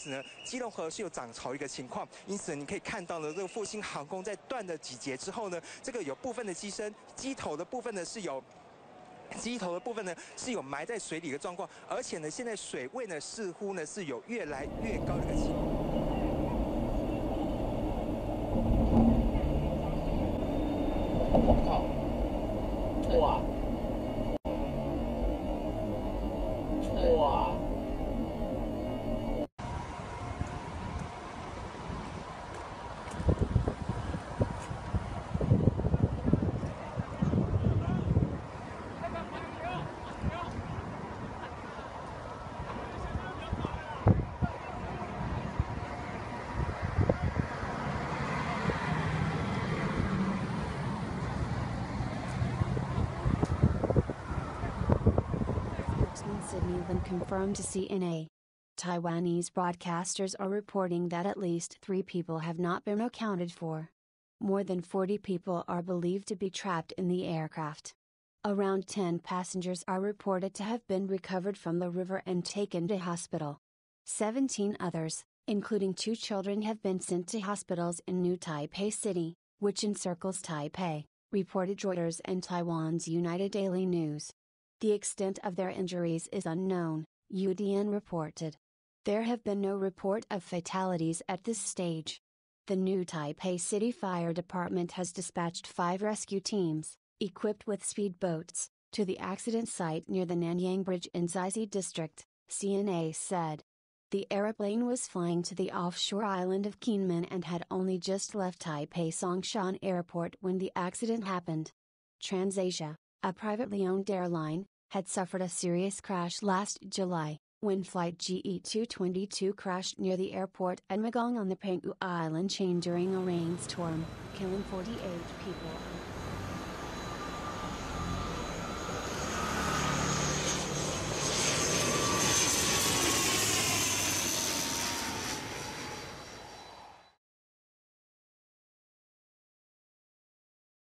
此呢，基隆河是有涨潮一个情况，因此你可以看到呢，这个复兴航空在断了几节之后呢，这个有部分的机头的部分呢是有。机头的部分呢是有埋在水里的状况，而且呢，现在水位呢似乎呢是有越来越高的一个情况。哇！哇！ Confirmed to CNA. Taiwanese broadcasters are reporting that at least 3 people have not been accounted for. More than 40 people are believed to be trapped in the aircraft. Around 10 passengers are reported to have been recovered from the river and taken to hospital. 17 others, including 2 children, have been sent to hospitals in New Taipei City, which encircles Taipei, reported Reuters and Taiwan's United Daily News. The extent of their injuries is unknown, UDN reported. There have been no report of fatalities at this stage. The New Taipei City Fire Department has dispatched 5 rescue teams, equipped with speedboats, to the accident site near the Nanyang Bridge in Xizhi District, CNA said. The airplane was flying to the offshore island of Kinmen and had only just left Taipei Songshan Airport when the accident happened. TransAsia, a privately owned airline, had suffered a serious crash last July, when flight GE222 crashed near the airport at Magong on the Penghu Island chain during a rainstorm, killing 48 people.